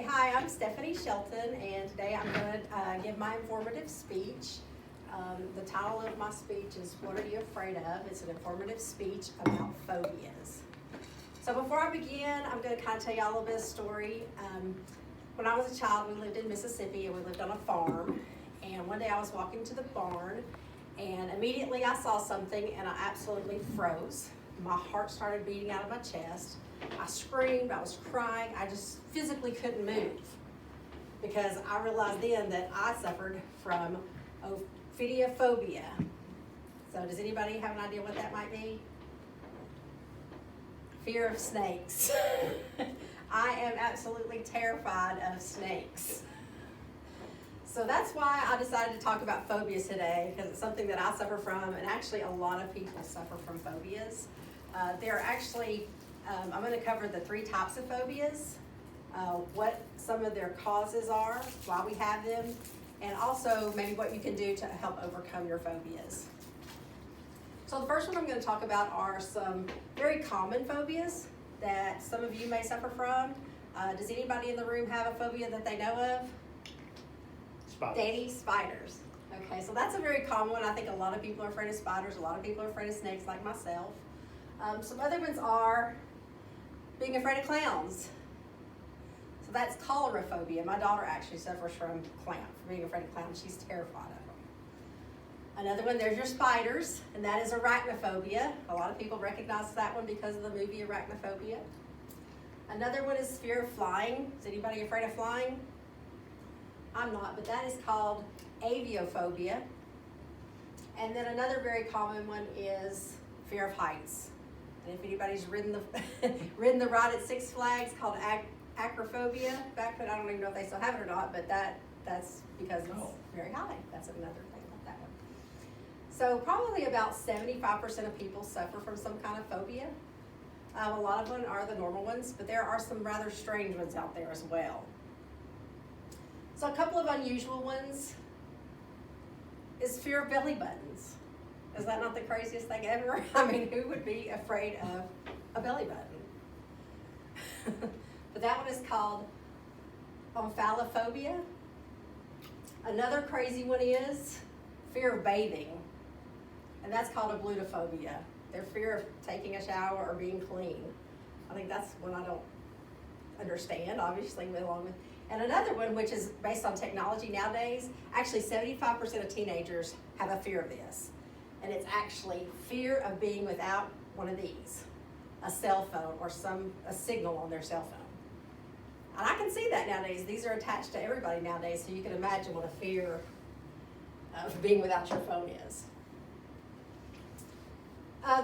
Hi, I'm Stephanie Shelton, and today I'm going to give my informative speech. The title of my speech is What Are You Afraid Of? It's an informative speech about phobias. So before I begin, I'm going to kind of tell you all a bit of story. When I was a child, we lived in Mississippi and we lived on a farm. And one day I was walking to the barn and immediately I saw something and I absolutely froze. My heart started beating out of my chest. I screamed, I was crying, I just physically couldn't move because I realized then that I suffered from ophidiophobia. So does anybody have an idea what that might be? Fear of snakes. I am absolutely terrified of snakes. So that's why I decided to talk about phobias today, because it's something that I suffer from, and actually a lot of people suffer from phobias. There are actually I'm going to cover the 3 types of phobias, what some of their causes are, why we have them, and also maybe what you can do to help overcome your phobias. So the first one I'm going to talk about are some very common phobias that some of you may suffer from. Does anybody in the room have a phobia that they know of? Spiders. Danny, spiders. Okay, so that's a very common one. I think a lot of people are afraid of spiders. A lot of people are afraid of snakes, like myself. Some other ones are being afraid of clowns. So that's coulrophobia. My daughter actually suffers from being afraid of clowns. She's terrified of them. Another one, there's your spiders, and that is arachnophobia. A lot of people recognize that one because of the movie Arachnophobia. Another one is fear of flying. Is anybody afraid of flying? I'm not, but that is called aviophobia. And then another very common one is fear of heights. And if anybody's ridden the ride at Six Flags called acrophobia, back then I don't even know if they still have it or not, but that's because it's very high. That's another thing about that one. So probably about 75% of people suffer from some kind of phobia. A lot of them are the normal ones, but there are some rather strange ones out there as well. So a couple of unusual ones is fear of belly buttons. Is that not the craziest thing ever? I mean, who would be afraid of a belly button? But that one is called omphalophobia. Another crazy one is fear of bathing, and that's called ablutophobia. Their fear of taking a shower or being clean. I think that's one I don't understand, obviously, along with. And another one, which is based on technology nowadays, actually 75% of teenagers have a fear of this. And it's actually fear of being without one of these, a cell phone or a signal on their cell phone. And I can see that nowadays. These are attached to everybody nowadays, so you can imagine what a fear of being without your phone is.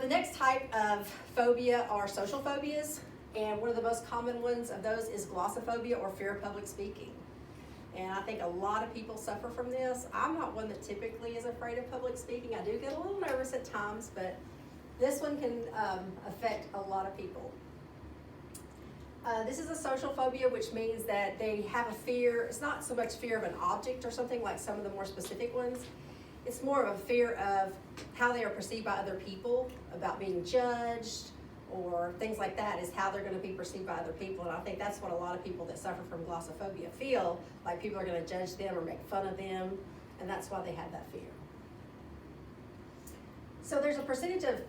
The next type of phobia are social phobias. And one of the most common ones of those is glossophobia, or fear of public speaking. And I think a lot of people suffer from this. I'm not one that typically is afraid of public speaking. I do get a little nervous at times, but this one can affect a lot of people. This is a social phobia, which means that they have a fear. It's not so much fear of an object or something like some of the more specific ones. It's more of a fear of how they are perceived by other people, about being judged, or things like that, is how they're going to be perceived by other people. And I think that's what a lot of people that suffer from glossophobia feel, like people are going to judge them or make fun of them, and that's why they have that fear. So there's a percentage of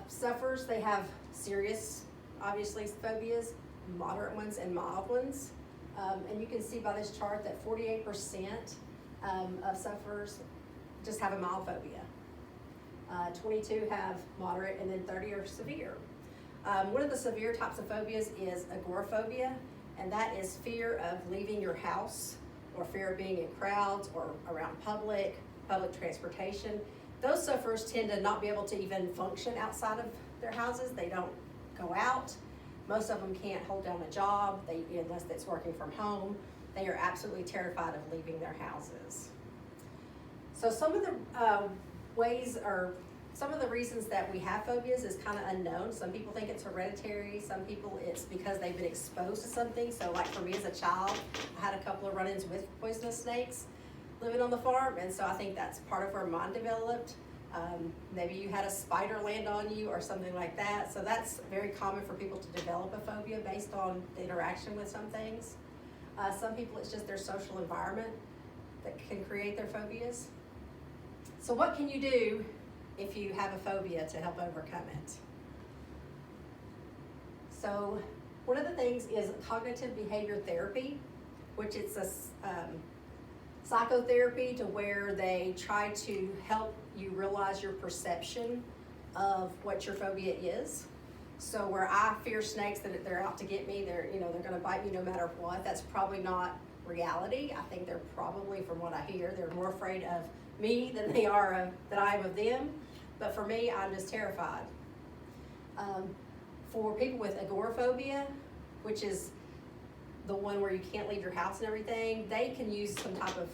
sufferers. They have serious, obviously, phobias, moderate ones, and mild ones. And you can see by this chart that 48% of sufferers just have a mild phobia. 22 have moderate, and then 30 are severe. One of the severe types of phobias is agoraphobia, and that is fear of leaving your house, or fear of being in crowds or around public transportation. Those sufferers tend to not be able to even function outside of their houses. They don't go out. Most of them can't hold down a job unless it's working from home. They are absolutely terrified of leaving their houses. So some of the ways, or some of the reasons that we have phobias is kind of unknown. Some people think it's hereditary. Some people it's because they've been exposed to something. So like for me as a child, I had a couple of run-ins with poisonous snakes living on the farm. And so I think that's part of where mine developed. Maybe you had a spider land on you or something like that. So that's very common for people to develop a phobia based on the interaction with some things. Some people, it's just their social environment that can create their phobias. So what can you do if you have a phobia to help overcome it? So one of the things is cognitive behavior therapy, which it's a psychotherapy to where they try to help you realize your perception of what your phobia is. So where I fear snakes, that they're out to get me, they're gonna bite me no matter what, that's probably not reality. I think they're probably, from what I hear, they're more afraid of me than they are that I am of them. But for me, I'm just terrified. For people with agoraphobia, which is the one where you can't leave your house and everything, they can use some type of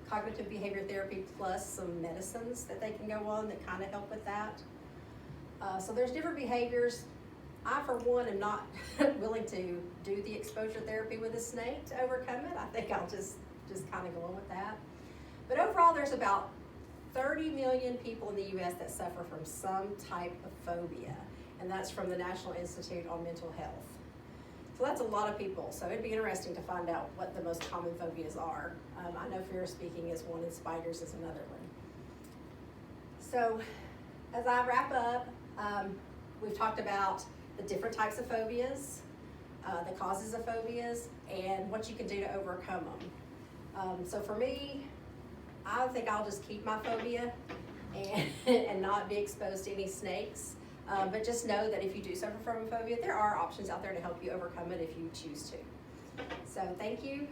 cognitive behavior therapy plus some medicines that they can go on that kind of help with that. So there's different behaviors. I, for one, am not willing to do the exposure therapy with a snake to overcome it. I think I'll just kind of go on with that. But overall, there's about 30 million people in the U.S. that suffer from some type of phobia, and that's from the National Institute on Mental Health. So that's a lot of people, so it'd be interesting to find out what the most common phobias are. I know fear of speaking is one, and spiders is another one. So as I wrap up, we've talked about the different types of phobias, the causes of phobias, and what you can do to overcome them. So for me, I think I'll just keep my phobia and not be exposed to any snakes. But just know that if you do suffer from a phobia, there are options out there to help you overcome it if you choose to. So thank you.